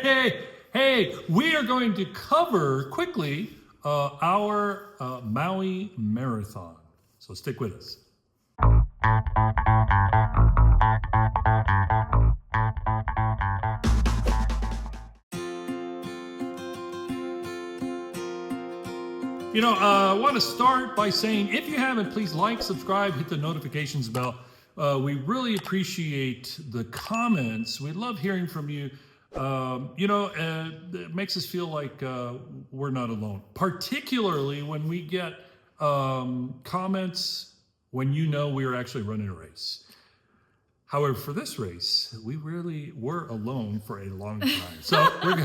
Hey, we are going to cover quickly our Maui Marathon. So stick with us. I want to start by saying, if you haven't, please like, subscribe, hit the notifications bell. We really appreciate the comments. We love hearing from you. It makes us feel like we're not alone, particularly when we get comments when we're actually running a race. However, for this race, we really were alone for a long time. So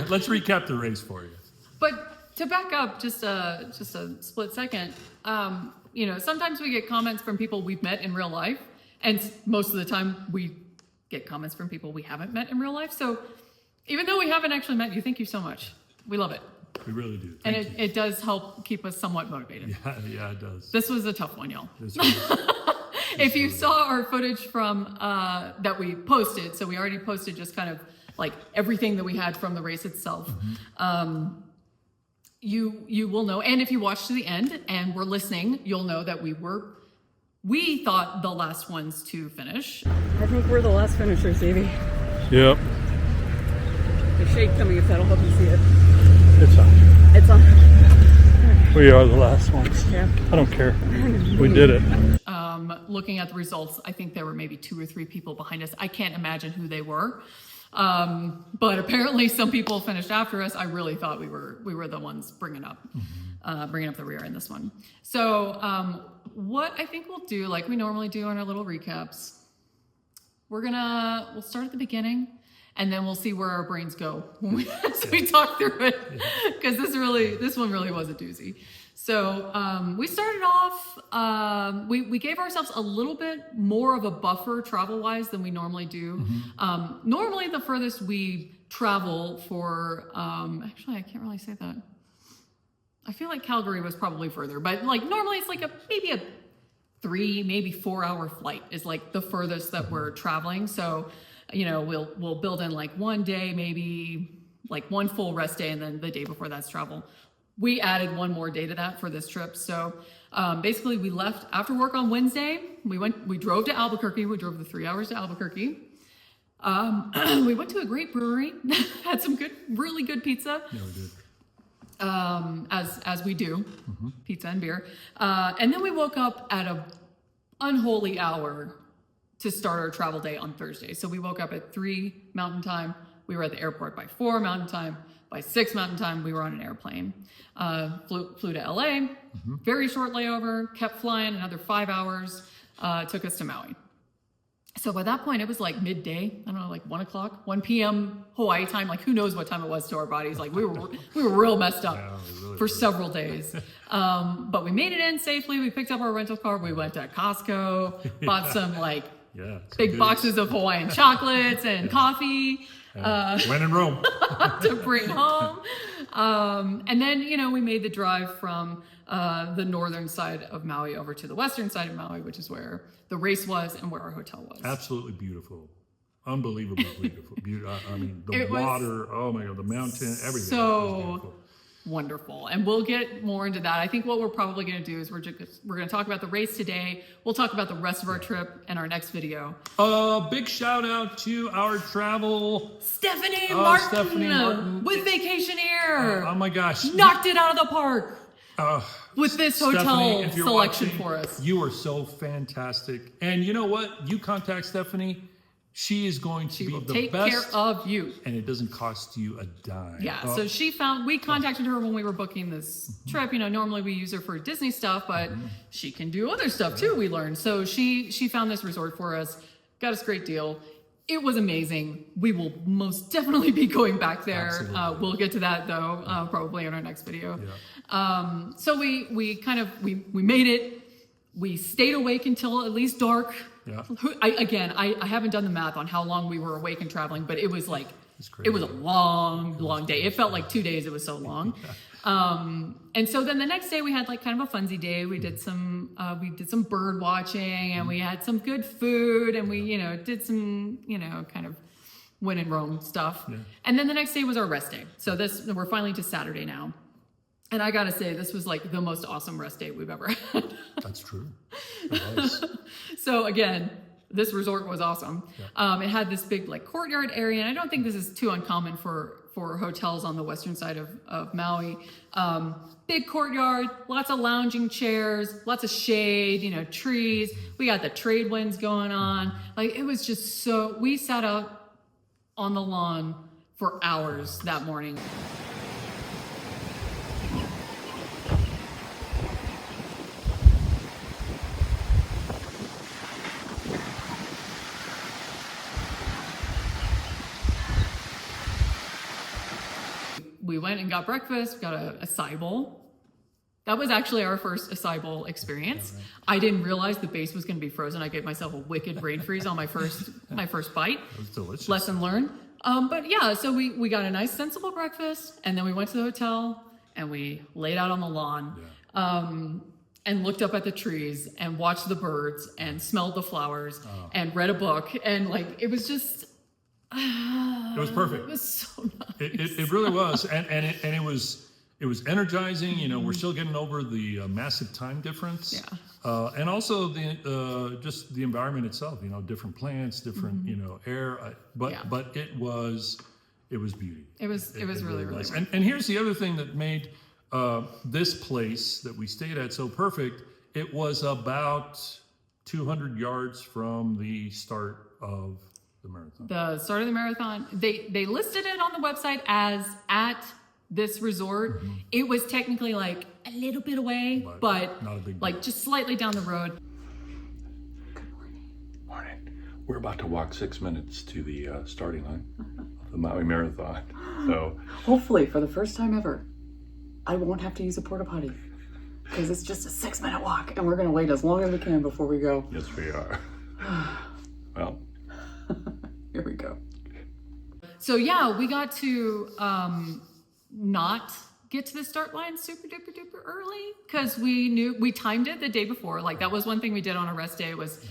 let's recap the race for you. But to back up just a split second, sometimes we get comments from people we've met in real life, and most of the time we get comments from people we haven't met in real life. So even though we haven't actually met you, thank you so much. We love it. We really do. And it does help keep us somewhat motivated. Yeah, it does. This was a tough one, y'all. If you saw our footage from that we posted, so we already posted just kind of like everything that we had from the race itself. Mm-hmm. You will know, and if you watch to the end and were listening, you'll know that we thought the last ones to finish. I think we're the last finishers, Evie. Yep. The shade coming, if that'll help you see it. It's on. It's on. We are the last ones. Yeah. I don't care. We did it. Looking at the results, I think there were maybe 2 or 3 people behind us. I can't imagine who they were. But apparently some people finished after us. I really thought we were the ones bringing up the rear in this one. So what I think we'll do, like we normally do on our little recaps, we'll start at the beginning, and then we'll see where our brains go as we talk through it, because this one really was a doozy. So we started off, we gave ourselves a little bit more of a buffer travel-wise than we normally do. Mm-hmm. Normally the furthest we travel for, actually I can't really say that. I feel like Calgary was probably further, but like normally it's like maybe a 3, maybe 4 hour flight is like the furthest that we're traveling. So, we'll build in like one day, maybe like one full rest day, and then the day before that's travel. We added one more day to that for this trip. So basically we left after work on Wednesday. We drove to Albuquerque. We drove the 3 hours to Albuquerque. We went to a great brewery, had some really good pizza. Yeah, we did. As we do, pizza and beer. And then we woke up at a unholy hour to start our travel day on Thursday. So we woke up at 3 Mountain Time. We were at the airport by 4 Mountain Time. By 6 Mountain Time, we were on an airplane. Flew to LA, very short layover, kept flying another 5 hours, took us to Maui. So by that point, it was like midday, I don't know, like 1 p.m. Hawaii time. Like who knows what time it was to our bodies. Like we were real messed up for several days. But we made it in safely. We picked up our rental car. We went to Costco, bought some big boxes of Hawaiian chocolates and coffee. When in Rome. To bring home. And then, we made the drive from the northern side of Maui over to the western side of Maui, which is where the race was and where our hotel was. Absolutely beautiful. Unbelievably beautiful. I mean, the water, oh my God, the mountain, everything. So wonderful. And we'll get more into that. I think what we're probably going to do is we're going to talk about the race today. We'll talk about the rest of our trip in our next video. Big shout out to our travel Stephanie Martin with Vacationeer. Oh my gosh. Knocked it out of the park. With this hotel Stephanie, selection watching, for us. You are so fantastic. And you know what? You contact Stephanie. She is going to be the best. Take care of you. And it doesn't cost you a dime. Yeah, so we contacted her when we were booking this trip. Normally we use her for Disney stuff, but she can do other stuff too, we learned. So she found this resort for us, got us a great deal. It was amazing. We will most definitely be going back there. We'll get to that though, probably in our next video. Yeah. So we made it. We stayed awake until at least dark. Yeah. I haven't done the math on how long we were awake and traveling, but it was like, it was a long day. It felt like 2 days. It was so long. And so then the next day we had like kind of a funsy day. We did some bird watching and we had some good food and we, did some, kind of when in Rome stuff. Yeah. And then the next day was our rest day. So we're finally to Saturday now. And I gotta say, this was like the most awesome rest day we've ever had. That's true. It was. So again, this resort was awesome. Yeah. It had this big like courtyard area, and I don't think this is too uncommon for hotels on the western side of Maui. Big courtyard, lots of lounging chairs, lots of shade, you know, trees. We got the trade winds going on. Like it was just we sat out on the lawn for hours that morning. We went and got breakfast, got a acai bowl. That was actually our first acai bowl experience. Yeah, right. I didn't realize the base was going to be frozen. I gave myself a wicked brain freeze on my first bite. It was delicious. Lesson learned. But yeah, so we got a nice sensible breakfast, and then we went to the hotel and we laid out on the lawn. Yeah. And looked up at the trees and watched the birds and smelled the flowers and read a book, and like it was just It was perfect. It was so nice. It really was, and it was energizing. You know, we're still getting over the massive time difference. Yeah. And also the just the environment itself. You know, different plants, different you know air. But it was beauty. It was really was. really. And here's the other thing that made this place that we stayed at so perfect. It was about 200 yards from the start of the marathon. The start of the marathon, they listed it on the website as at this resort. Mm-hmm. It was technically like a little bit away, but not a big like deal. just slightly down the road. Morning. We're about to walk 6 minutes to the starting line of the Maui Marathon. So Hopefully, for the first time ever, I won't have to use a porta potty because it's just a 6-minute walk, and we're going to wait as long as we can before we go. yes, we are. Well, Here we go. So yeah, we got to not get to the start line super duper duper early because we timed it the day before. Like that was one thing we did on a rest day was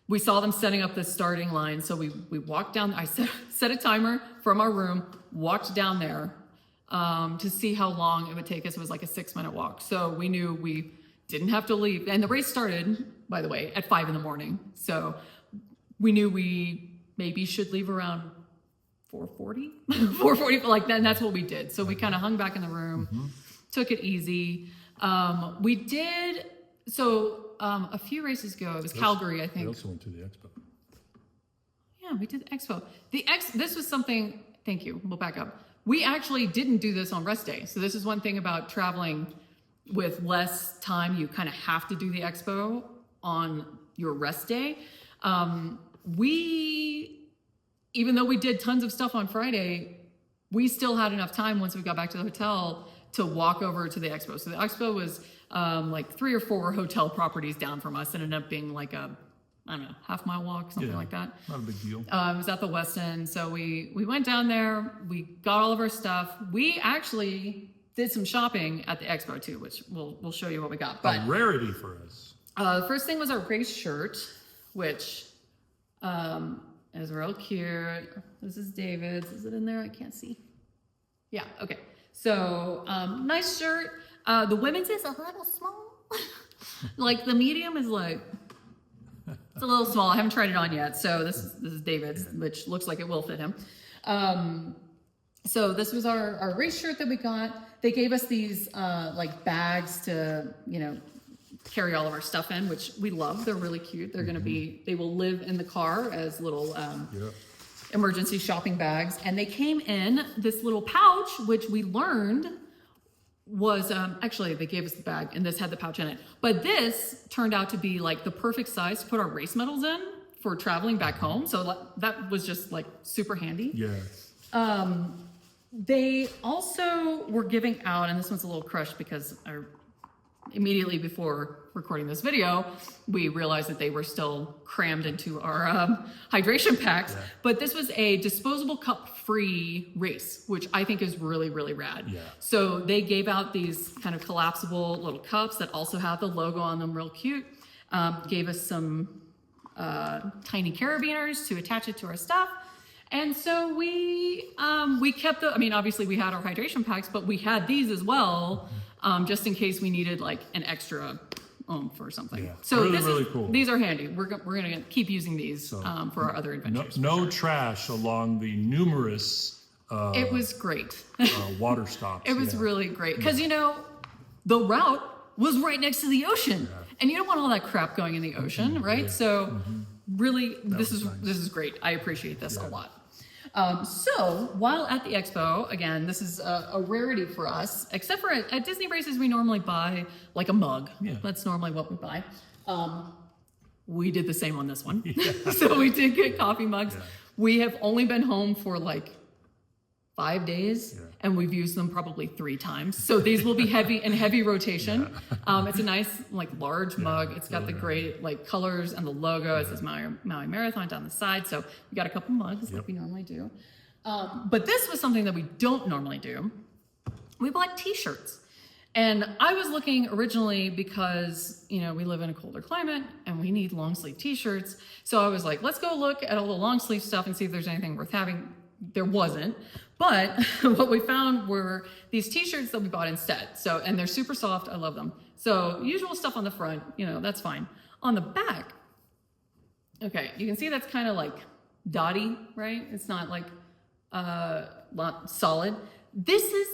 we saw them setting up the starting line. So we walked down. I set a timer from our room, walked down there to see how long it would take us. It was like a 6-minute walk. So we knew we didn't have to leave. And the race started, by the way, at 5 a.m. So we knew we maybe should leave around 4:40, 4:40, like that. And that's what we did. So we kind of hung back in the room, took it easy. We did, a few races ago, it was Calgary, I we think. also went to the expo. Yeah, we did the expo. This was something, thank you, we'll back up. We actually didn't do this on rest day. So this is one thing about traveling with less time. You kind of have to do the expo on your rest day. Even though we did tons of stuff on Friday, we still had enough time once we got back to the hotel to walk over to the expo. So the expo was like 3 or 4 hotel properties down from us. It ended up being like a, I don't know, half-mile walk, something like that. Not a big deal. It was at the West End. So we went down there, we got all of our stuff. We actually did some shopping at the expo too, which we'll show you what we got. But a rarity for us. the first thing was our race shirt, which is real cute. This is David's. Is it in there? I can't see. Yeah, okay. So nice shirt. The women's is a little small. Like the medium is like, it's a little small. I haven't tried it on yet. So this is David's, which looks like it will fit him. So this was our race shirt that we got. They gave us these like bags to, carry all of our stuff in, which we love. They're really cute. They're they will live in the car as little emergency shopping bags. And they came in this little pouch, which we learned was, actually they gave us the bag and this had the pouch in it. But this turned out to be like the perfect size to put our race medals in for traveling back home. So that was just like super handy. Yeah. They also were giving out, and this one's a little crushed because immediately before recording this video, we realized that they were still crammed into our hydration packs. Yeah. But this was a disposable cup free race, which I think is really, really rad. Yeah. So they gave out these kind of collapsible little cups that also have the logo on them, real cute. Gave us some tiny carabiners to attach it to our stuff. And so we kept I mean, obviously we had our hydration packs, but we had these as well, just in case we needed like an extra oomph or something. Yeah. So really cool. These are handy. We're going to keep using these for our other adventures. No trash along the numerous It was great. water stops. It was really great because, you know, the route was right next to the ocean, and you don't want all that crap going in the ocean, right? So really, this is great. I appreciate this a lot. So while at the expo, again, this is a rarity for us, except for at Disney races, we normally buy like a mug. Yeah. That's normally what we buy. We did the same on this one. So we did get coffee mugs. Yeah. We have only been home for like 5 days, and we've used them probably 3 times. So these will be heavy rotation. It's a nice, like, large mug. It's got the great, like, colors and the logo. It says Maui Marathon down the side. So we got a couple mugs like we normally do. But this was something that we don't normally do. We bought T-shirts. And I was looking originally because, you know, we live in a colder climate and we need long sleeve T-shirts. So I was like, let's go look at all the long sleeve stuff and see if there's anything worth having. There wasn't, but what we found were these T-shirts that we bought instead. So, and they're super soft. I love them. So usual stuff on the front, you know, that's fine. On the back, okay, you can see that's kind of like dotty, right? It's not like solid. This is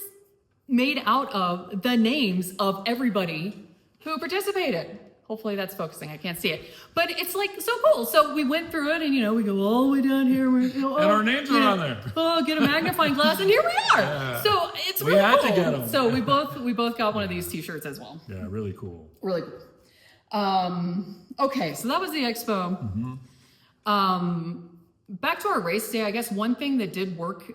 made out of the names of everybody who participated. Hopefully that's focusing. I can't see it, but it's like so cool. So we went through it, and you know, we go all the way down here, and our names are on there. Oh, get a magnifying glass, and here we are. Yeah. So it's really had cool. to get them. So we both got one of these T-shirts as well. Yeah, really cool. Really cool. Okay, so that was the expo. Back to our race day. I guess one thing that did work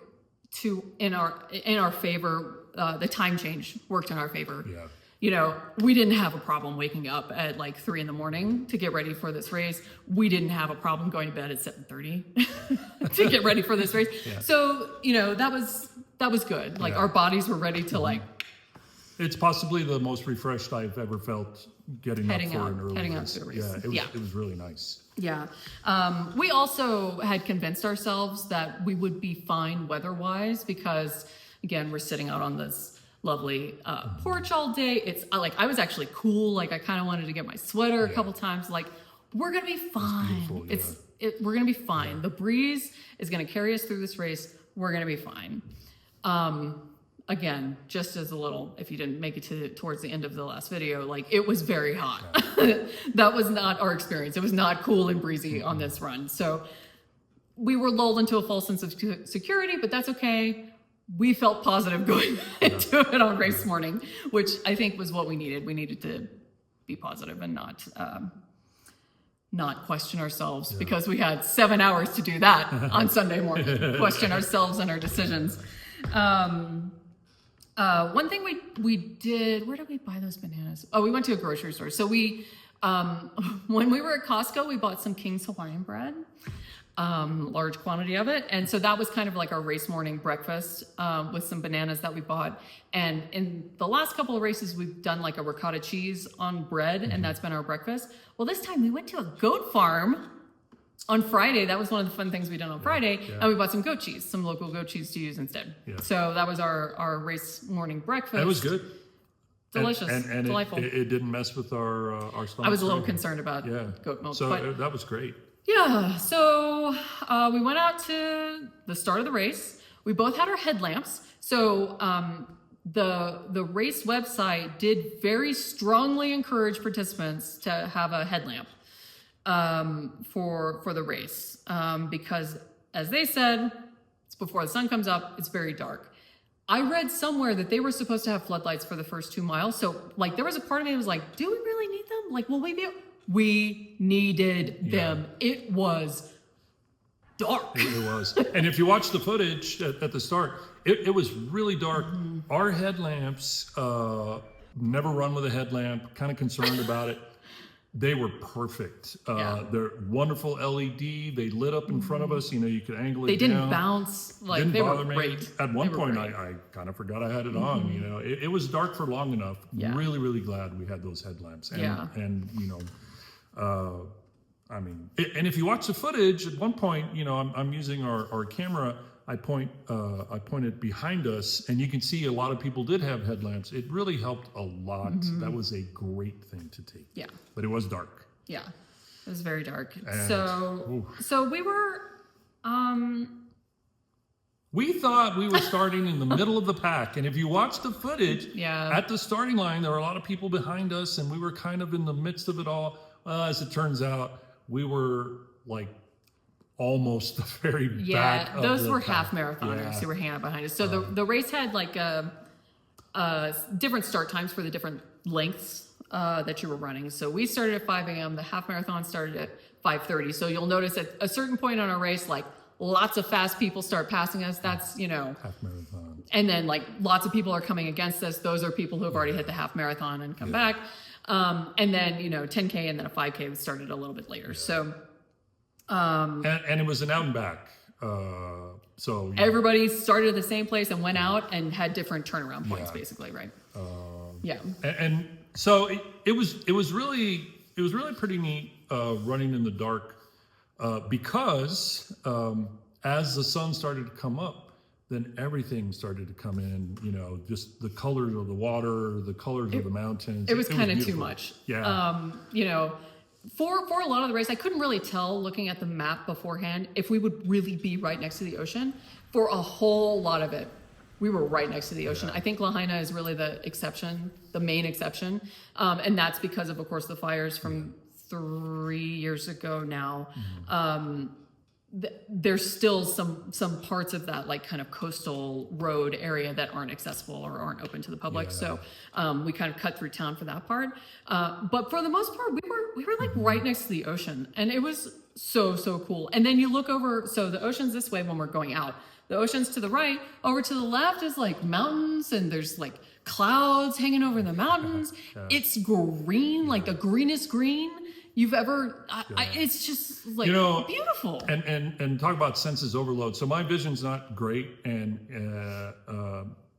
in our favor, the time change worked in our favor. Yeah. You know, we didn't have a problem waking up at like 3 a.m. to get ready for this race. We didn't have a problem going to bed at 7:30 to get ready for this race. Yeah. So, you know, that was good. Like our bodies were ready to like. It's possibly the most refreshed I've ever felt heading out to a race. Yeah, it was really nice. Yeah. We also had convinced ourselves that we would be fine weather-wise because, again, we're sitting out on this lovely porch all day. It's like I was actually cool. Like I kind of wanted to get my sweater a couple times. Like we're gonna be fine. We're gonna be fine. The breeze is gonna carry us through this race. We're gonna be fine. Again, just as a little, if you didn't make it towards the end of the last video, like it was very hot. That was not our experience. It was not cool and breezy on this run. So we were lulled into a false sense of security, but that's okay. We felt positive going into it on race morning, which I think was what we needed. We needed to be positive and not question ourselves because we had 7 hours to do that on Sunday morning, question ourselves and our decisions. One thing we did, where did we buy those bananas? Oh, we went to a grocery store. So we, when we were at Costco, we bought some King's Hawaiian bread. Large quantity of it. And so that was kind of like our race morning breakfast with some bananas that we bought. And in the last couple of races, we've done like a ricotta cheese on bread, and that's been our breakfast. Well, this time we went to a goat farm on Friday. That was one of the fun things we did on Friday. And we bought some goat cheese, some local goat cheese to use instead. Yeah. So that was our race morning breakfast. It was good. Delicious, and delightful. It didn't mess with our stomach. I was a little concerned about goat milk. So that was great. Yeah, so we went out to the start of the race. We both had our headlamps. So the race website did very strongly encourage participants to have a headlamp for the race because, as they said, it's before the sun comes up. It's very dark. I read somewhere that they were supposed to have floodlights for the first 2 miles. So like there was a part of me that was like, do we really need them? Like, will we be? We needed them. It was dark. It was. And if you watch the footage at the start, it was really dark. Our headlamps, never run with a headlamp, kind of concerned about it. They were perfect. They're wonderful LED. They lit up in front of us. You know, you could angle it down. They didn't bounce. Like didn't they bother were me. great. At one point, I kind of forgot I had it on. You know, it was dark for long enough. Really, really glad we had those headlamps. And you know, I mean, and if you watch the footage, at one point, you know, I'm using our camera. I pointed behind us, and you can see a lot of people did have headlamps. It really helped a lot. That was a great thing to take. Yeah. But it was dark. Yeah. It was very dark. And, So we were, we thought we were starting in the middle of the pack, and if you watch the footage, Yeah. at the starting line, there were a lot of people behind us, and we were kind of in the midst of it all. As it turns out, we were like almost the very back of those the were pack. half marathoners Yeah. who were hanging out behind us. So the race had like different start times for the different lengths that you were running. So we started at 5 a.m. The half marathon started at 5:30. So you'll notice at a certain point on our race, like lots of fast people start passing us. That's, you know, Half marathon. and then like lots of people are coming against us. Those are people who have already hit the half marathon and come back. And then, you know, 10K and then a 5K started a little bit later. So And it was an out and back. So you know, everybody started at the same place and went out and had different turnaround points, Yeah. basically, right? Yeah. and so it was really pretty neat running in the dark because as the sun started to come up, then everything started to come in. You know, just the colors of the water, the colors of the mountains. It was kind of too beautiful. much. Yeah. You know, for a lot of the race, I couldn't really tell looking at the map beforehand if we would really be right next to the ocean. For a whole lot of it, we were right next to the ocean. I think Lahaina is really the exception, the main exception. And that's because of course, the fires from 3 years ago now. There's still some parts of that like kind of coastal road area that aren't accessible or aren't open to the public. So we kind of cut through town for that part. But for the most part, we were like right next to the ocean, and it was so cool. And then you look over, so the ocean's this way when we're going out. The ocean's to the right. Over to the left is like mountains, and there's like clouds hanging over the mountains. It's green, like the greenest green you've ever. It's just like, You know, beautiful. And talk about senses overload. So my vision's not great, and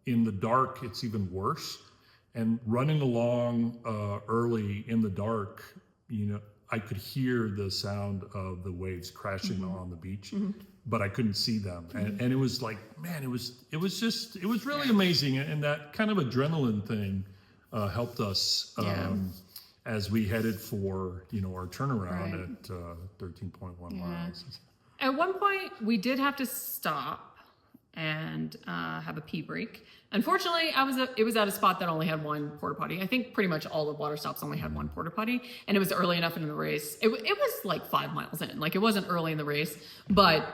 in the dark it's even worse. And running along early in the dark, you know, I could hear the sound of the waves crashing on the beach, but I couldn't see them. And it was like, man, it was really amazing. And that kind of adrenaline thing helped us as we headed for, you know, our turnaround at 13.1 miles. At one point, we did have to stop and have a pee break. Unfortunately, it was at a spot that only had one porta potty. I think pretty much all the water stops only had one porta potty, and it was early enough in the race. It was like 5 miles in, like it wasn't early in the race, but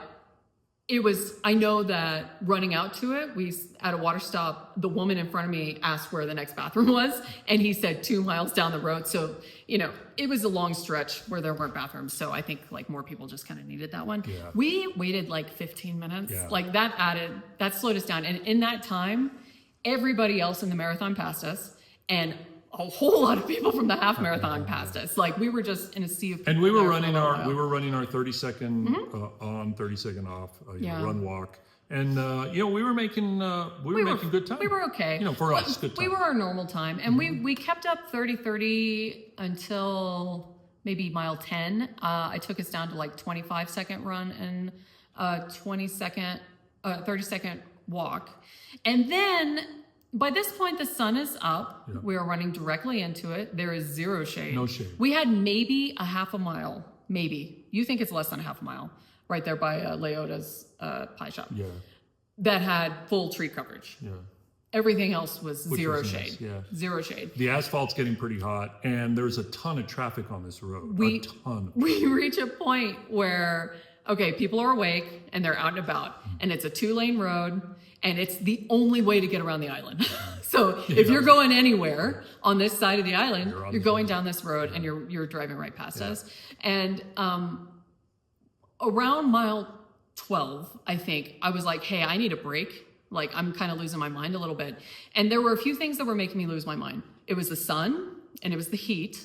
it was. I know that running out to it, we at a water stop, the woman in front of me asked where the next bathroom was, and he said 2 miles down the road. So, you know, it was a long stretch where there weren't bathrooms. So I think like more people just kind of needed that one. Yeah. We waited like 15 minutes. Yeah. Like that slowed us down. And in that time, everybody else in the marathon passed us, and a whole lot of people from the half marathon passed us. Like we were just in a sea of people. And we were there for a running little our while. 30-second on, 30-second off, you know, Yeah. run walk, and you know, we were making good time. We were okay. You know, for us, good time. We were our normal time, and we kept up 30 until maybe mile 10. I took us down to like 25-second run and 30-second walk, and then by this point the sun is up. Yeah. We are running directly into it. There is zero shade. No shade. We had maybe a half a mile. Maybe you think it's less than a half a mile, right there by Leota's pie shop. Yeah, That had full tree coverage. yeah. Everything else was Which zero was shade. nice, yeah. Zero shade. The asphalt's getting pretty hot, and there's a ton of traffic on this road. We- a ton. We reach a point where, okay, people are awake and they're out and about, and it's a 2-lane road, and it's the only way to get around the island. So if you're going anywhere on this side of the island, you're going down this road, and you're driving right past us. And around mile 12, I think, I was like, hey, I need a break. Like, I'm kind of losing my mind a little bit. And there were a few things that were making me lose my mind. It was the sun, and it was the heat,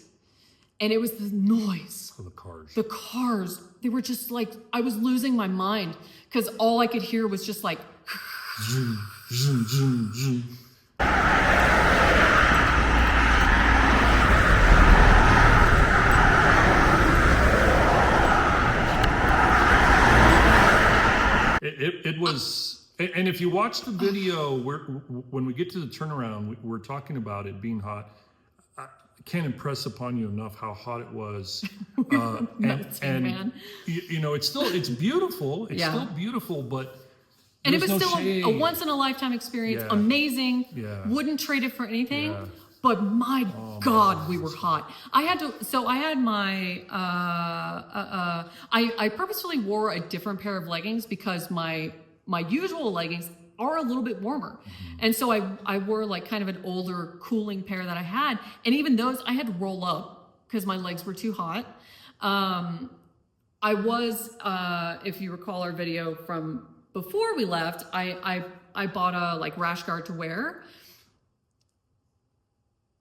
and it was the noise. For the cars. The cars, they were just like, I was losing my mind because all I could hear was just like, Zoom, zoom, zoom, zoom. was, and if you watch the video, when we get to the turnaround, we're talking about it being hot. I can't impress upon you enough how hot it was. Man. You know, it's beautiful. It's Yeah. still beautiful, but And it was there's no still shade. a once in a lifetime experience. Yeah. Amazing. Yeah. Wouldn't trade it for anything. Yeah. But my God, we were hot. I had my, I purposefully wore a different pair of leggings because my usual leggings are a little bit warmer. And so I wore like kind of an older cooling pair that I had. And even those I had to roll up because my legs were too hot. I was, if you recall our video from before we left, I bought a like rash guard to wear.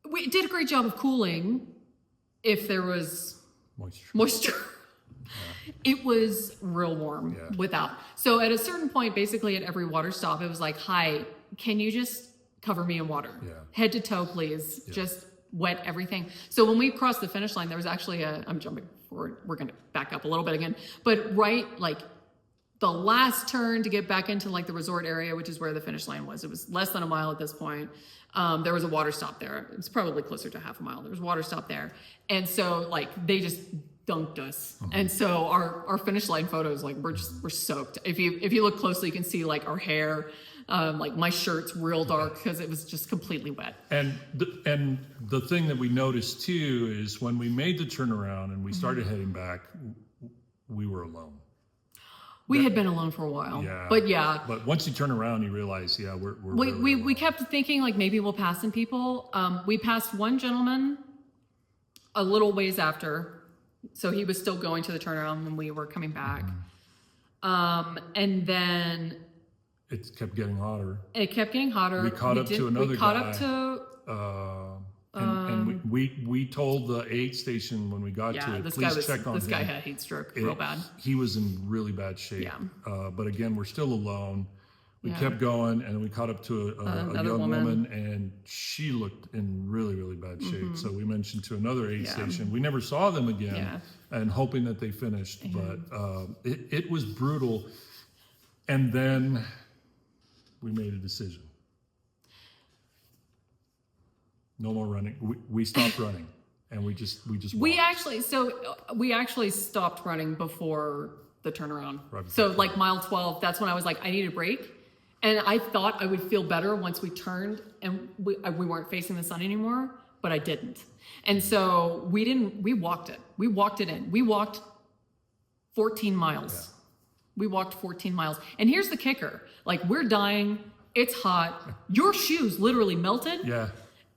We did a great job of cooling if there was moisture. It was real warm without. So at a certain point, basically at every water stop, it was like, hi, can you just cover me in water? Yeah. Head to toe, please. Just wet everything. So when we crossed the finish line, there was actually I'm jumping forward. We're going to back up a little bit again. But right, like the last turn to get back into like the resort area, which is where the finish line was. It was less than a mile at this point. There was a water stop there. It's probably closer to half a mile. There was a water stop there. And so like they just dunked us. And so our finish line photos, like we're soaked. If you look closely, you can see like our hair, like my shirt's real dark because it was just completely wet. And the thing that we noticed too is when we made the turnaround and we started heading back, we were alone. We had been alone for a while. Yeah. But once you turn around, you realize, we're we kept thinking like maybe we'll pass some people. We passed one gentleman a little ways after, so he was still going to the turnaround when we were coming back. And then it kept getting hotter. It kept getting hotter. We caught up to another guy. We caught up to. And we told the aid station when we got to it, please check on him. This guy had heat stroke real bad. He was in really bad shape. Yeah. But again, we're still alone. We kept going, and we caught up to a young woman, and she looked in really, really bad shape. So we mentioned to another aid station. We never saw them again, and hoping that they finished. But it was brutal. And then we made a decision. No more running. We stopped running, and we just walked. We actually stopped running before the turnaround. So like mile 12, that's when I was like, I need a break. And I thought I would feel better once we turned and we weren't facing the sun anymore, but I didn't. And so we walked it. We walked it in. We walked 14 miles. Yeah. We walked 14 miles. And here's the kicker. Like we're dying. It's hot. Your shoes literally melted. Yeah.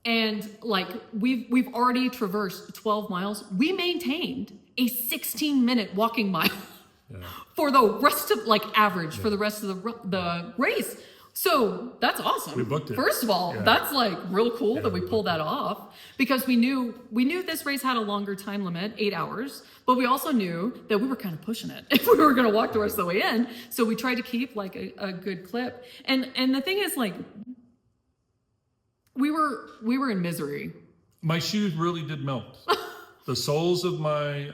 And like we've already traversed 12 miles. We maintained a 16-minute walking mile for the rest of average for the rest of the race. So that's awesome. We booked it. First of all, that's like real cool that we pulled that off because we knew this race had a longer time limit, 8 hours, but we also knew that we were kind of pushing it if we were going to walk the rest of the way in. So we tried to keep like a good clip. And the thing is like, we were in misery. My shoes really did melt. The soles of my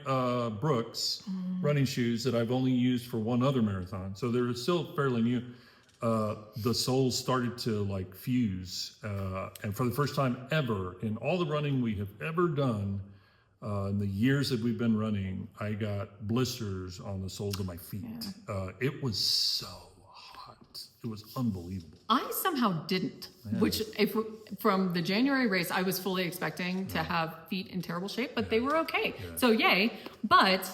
Brooks running shoes that I've only used for one other marathon, so they're still fairly new. The soles started to like fuse, and for the first time ever in all the running we have ever done, in the years that we've been running, I got blisters on the soles of my feet. Yeah. It was so hot. It was unbelievable. I somehow didn't, which from the January race, I was fully expecting to have feet in terrible shape, but they were okay. Yeah. So yay. But,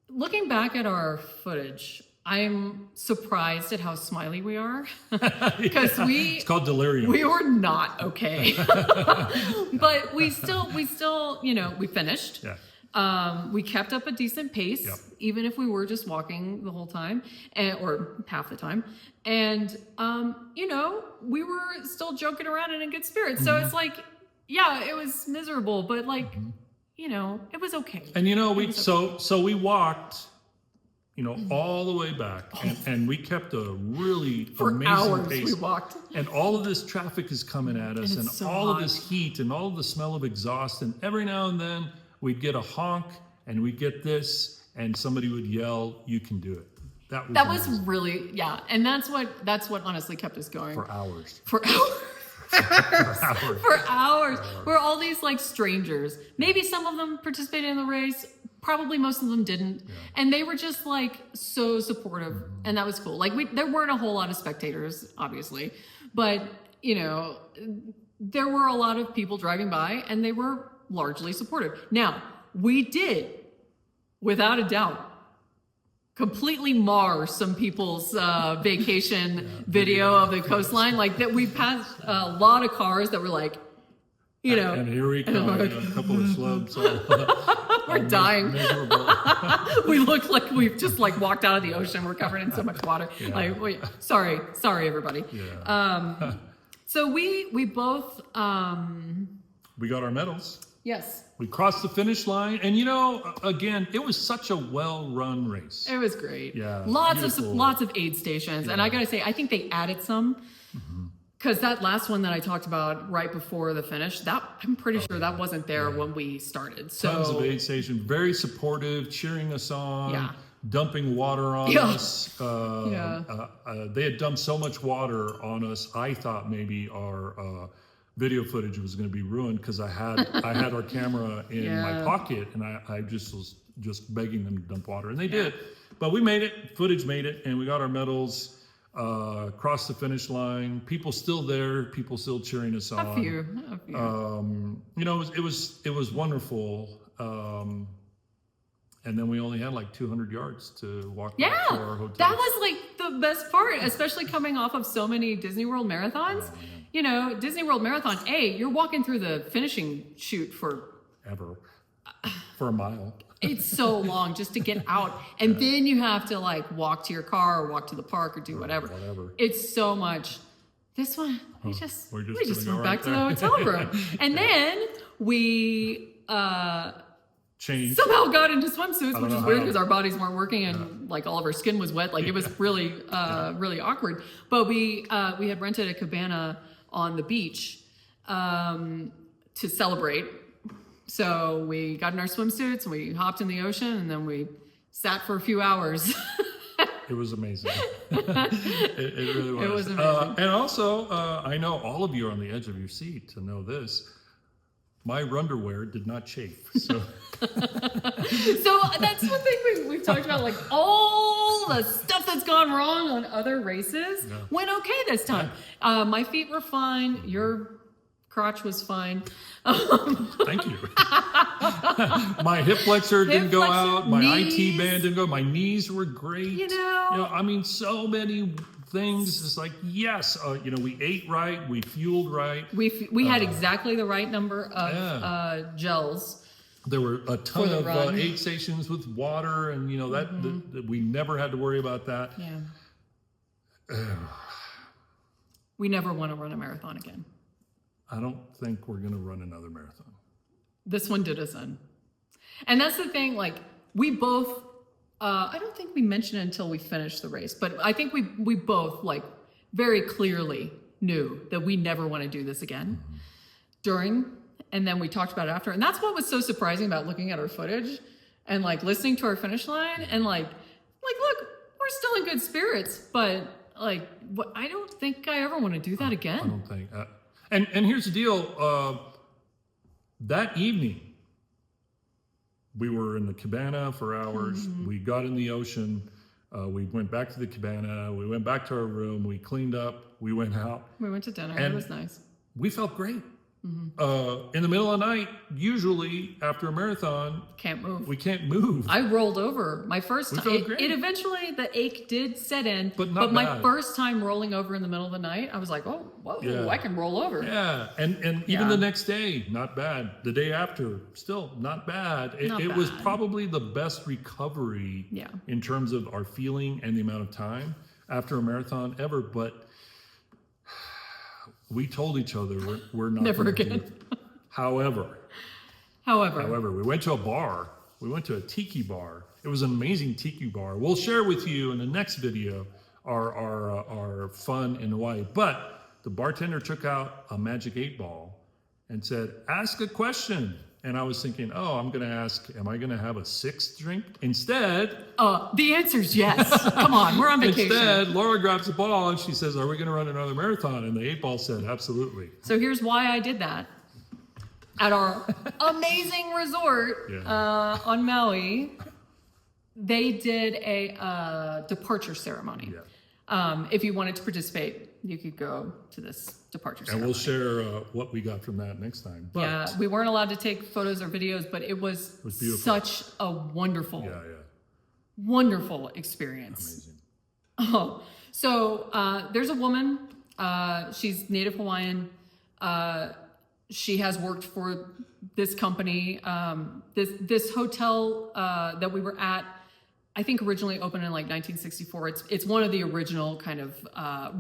looking back at our footage, I'm surprised at how smiley we are because it's called delirium. We were not okay, but we still, we finished. Yeah. We kept up a decent pace, even if we were just walking the whole time or half the time. And, we were still joking around and in good spirits. So it's like, it was miserable, but like, it was okay. And, so we walked, all the way back and we kept a really amazing hours pace. We walked. And all of this traffic is coming at us and so all hot. Of this heat and all of the smell of exhaust. And every now and then we'd get a honk and we'd get this and somebody would yell, "You can do it." That was really, yeah. And that's what honestly kept us going. for hours. For hours. For hours. We're all these like strangers. Maybe some of them participated in the race. Probably most of them didn't. Yeah. And they were just like so supportive. And that was cool. Like there weren't a whole lot of spectators, obviously. But, you know, there were a lot of people driving by and they were largely supportive. Now, we did, without a doubt, completely mar some people's vacation video of the coastline. Like that, we passed a lot of cars that were like, you know, And here we come, a couple of slubs. we're dying. Miserable. We look like we've just like walked out of the ocean. We're covered in so much water. Yeah. Like, sorry, everybody. Yeah. So we both, We got our medals. yes, We crossed the finish line, and you know, again, it was such a well-run race. it was great. Yeah, lots beautiful. of aid stations, and I gotta say, I think they added some. Because that last one that I talked about right before the finish, that I'm pretty sure that wasn't there when we started. So Tons of aid stations, very supportive, cheering us on, Yeah. dumping water on Yeah. us. They had dumped so much water on us. I thought maybe our video footage was going to be ruined because I had our camera in my pocket, and I just was just begging them to dump water, and they did. But we made it. Footage made it, and we got our medals. Crossed the finish line. People still there. People still cheering us on. a few. You know, it was wonderful. And then we only had like 200 yards to walk back to our hotel. That was like the best part, especially coming off of so many Disney World marathons. You know, Disney World Marathon, you're walking through the finishing chute for a mile. it's so long just to get out. And then you have to like walk to your car or walk to the park or do whatever. It's so much. This one, we just We're went just gonna go back right to the there. hotel room. And then we Changed. somehow got into swimsuits, which know is weird how. because our bodies weren't working and like all of our skin was wet. Like it was really, really awkward. But we had rented a cabana on the beach to celebrate. So we got in our swimsuits and we hopped in the ocean and then we sat for a few hours. It was amazing. it really was. It was amazing. And also, I know all of you are on the edge of your seat to know this. My underwear did not chafe. So So that's one thing we've talked about, like all the stuff that's gone wrong on other races went okay this time. My feet were fine. Your crotch was fine. thank you. My hip flexor didn't go out. My knees. IT band didn't go. My knees were great. You know, I mean, so many things. It's like, yes, we ate right, we fueled right. we had exactly the right number of gels. There were a ton the of run. aid stations with water, and that we never had to worry about that. Yeah. We never want to run a marathon again. I don't think we're going to run another marathon. This one did us in. And that's the thing, like, we both, I don't think we mentioned it until we finished the race, but I think we both, like, very clearly knew that we never want to do this again during, and then we talked about it after. And that's what was so surprising about looking at our footage and, like, listening to our finish line and, like, look, we're still in good spirits, but, like, I don't think I ever want to do that again. I don't think. And here's the deal. That evening, we were in the cabana for hours. We got in the ocean. We went back to the cabana. We went back to our room. We cleaned up. We went out. We went to dinner. And it was nice. We felt great. In the middle of the night, usually after a marathon, Can't move. we can't move. I rolled over my first time. felt great. It eventually, the ache did set in. But not my bad. first time rolling over in the middle of the night, I was like, oh, whoa, Yeah. I can roll over. Yeah, and even the next day, not bad. The day after, still not bad. Not It was bad. probably the best recovery Yeah. in terms of our feeling and the amount of time after a marathon ever. But we told each other we're not Never gonna do again. it. However, we went to a bar. We went to a tiki bar. It was an amazing tiki bar. We'll share with you in the next video our fun in Hawaii. But the bartender took out a magic 8 ball and said, "Ask a question." And I was thinking, oh, I'm going to ask, am I going to have a sixth drink? Instead, the answer's yes. Come on, we're on vacation. instead, Laura grabs the ball and she says, are we going to run another marathon? And the 8-ball said, absolutely. So here's why I did that. At our amazing resort on Maui, they did a departure ceremony. Yeah. If you wanted to participate, you could go to this departure And ceremony. we'll share what we got from that next time. But Yeah, we weren't allowed to take photos or videos, but it was beautiful. such a wonderful, yeah. wonderful experience. Amazing. Oh, so there's a woman. She's Native Hawaiian. She has worked for this company. This hotel that we were at, I think originally opened in like 1964. It's one of the original kind of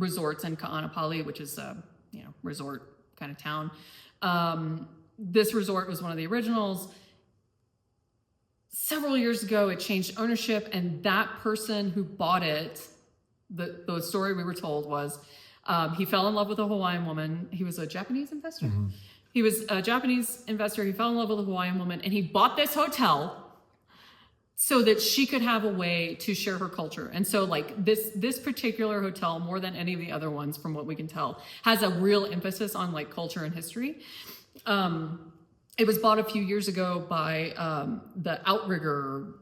resorts in Ka'anapali, which is a resort kind of town. This resort was one of the originals. Several years ago, it changed ownership, and that person who bought it, the story we were told was he fell in love with a Hawaiian woman. He was a Japanese investor. Mm-hmm. He was a Japanese investor. He fell in love with a Hawaiian woman, and he bought this hotel so that she could have a way to share her culture. And so like this particular hotel, more than any of the other ones from what we can tell, has a real emphasis on like culture and history. It was bought a few years ago by the Outrigger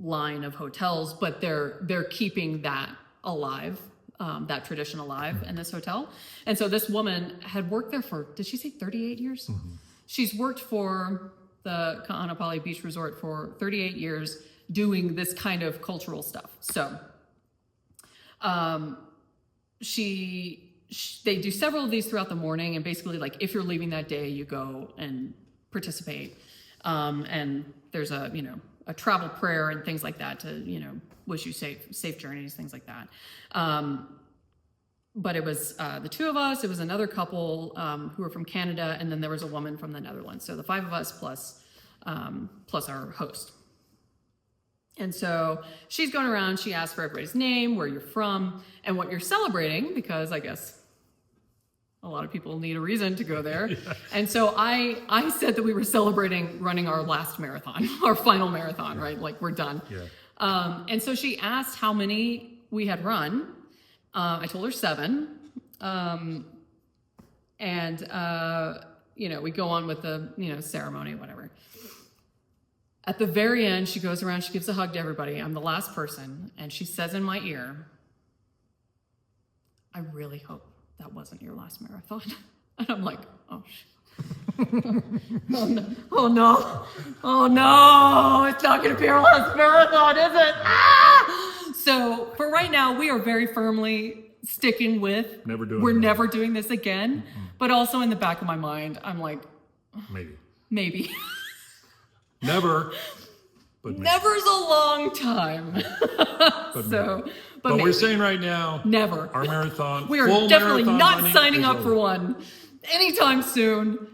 line of hotels, but they're keeping that alive, that tradition alive in this hotel. And so this woman had worked there for, did she say 38 years? Mm-hmm. She's worked for the Ka'anapali Beach Resort for 38 years doing this kind of cultural stuff. So they do several of these throughout the morning, and basically like if you're leaving that day, you go and participate. And there's a travel prayer and things like that to, wish you safe journeys, things like that. But it was the two of us, it was another couple who were from Canada, and then there was a woman from the Netherlands. So the 5 of us plus our host. And so she's going around, she asks for everybody's name, where you're from, and what you're celebrating, because I guess a lot of people need a reason to go there. Yeah. And so I said that we were celebrating running our last marathon, our final marathon, right? Like we're done. Yeah. And so she asked how many we had run. I told her 7. We go on with the, ceremony, whatever. At the very end, she goes around, she gives a hug to everybody. I'm the last person. And she says in my ear, I really hope that wasn't your last marathon. And I'm like, oh, oh no, it's not going to be our last marathon, is it? Ah! So for right now, we are very firmly sticking with, we're never doing this again. Mm-hmm. But also in the back of my mind, I'm like, maybe. Never, but never's a long time. But we're saying right now, never. Our marathon, we are definitely not signing up for one anytime soon.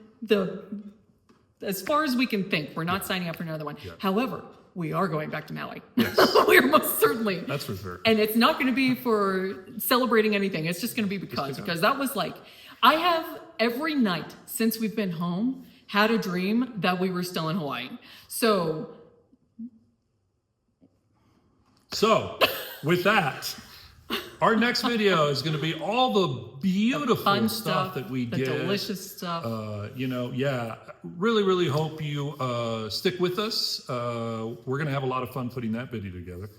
As far as we can think, we're not signing up for another one. Yeah. However, we are going back to Maui. Yes. We are most certainly. That's for sure. And it's not going to be for celebrating anything. It's just going to be because that was like, I have every night since we've been home had a dream that we were still in Hawaii. So with that, our next video is going to be all the beautiful fun stuff that we did. The delicious stuff. Really, really hope you stick with us. We're going to have a lot of fun putting that video together.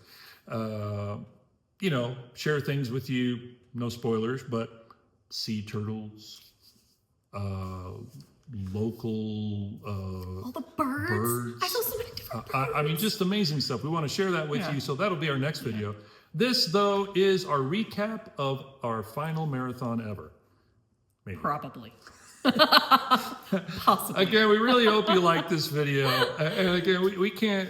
Share things with you. No spoilers, but sea turtles, local all the birds. I saw so many different birds. Just amazing stuff. We want to share that with you, so that'll be our next video. This, though, is our recap of our final marathon ever. Maybe. Probably. Possibly. Again, we really hope you like this video. And again, we can't,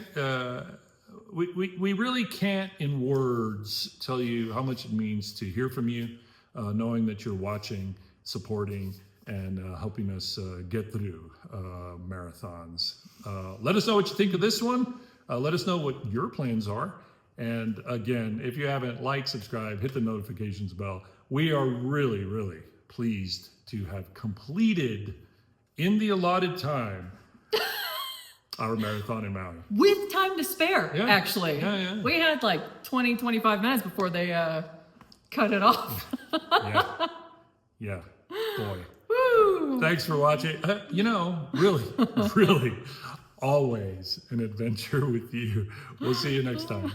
we really can't in words tell you how much it means to hear from you, knowing that you're watching, supporting, and helping us get through marathons. Let us know what you think of this one. Let us know what your plans are. And again, if you haven't liked, subscribe, hit the notifications bell. We are really, really pleased to have completed in the allotted time our marathon in Maui. with time to spare, Yeah. actually. Yeah. We had like 20, 25 minutes before they cut it off. Yeah. Boy. Woo! Thanks for watching. Really, really, always an adventure with you. We'll see you next time.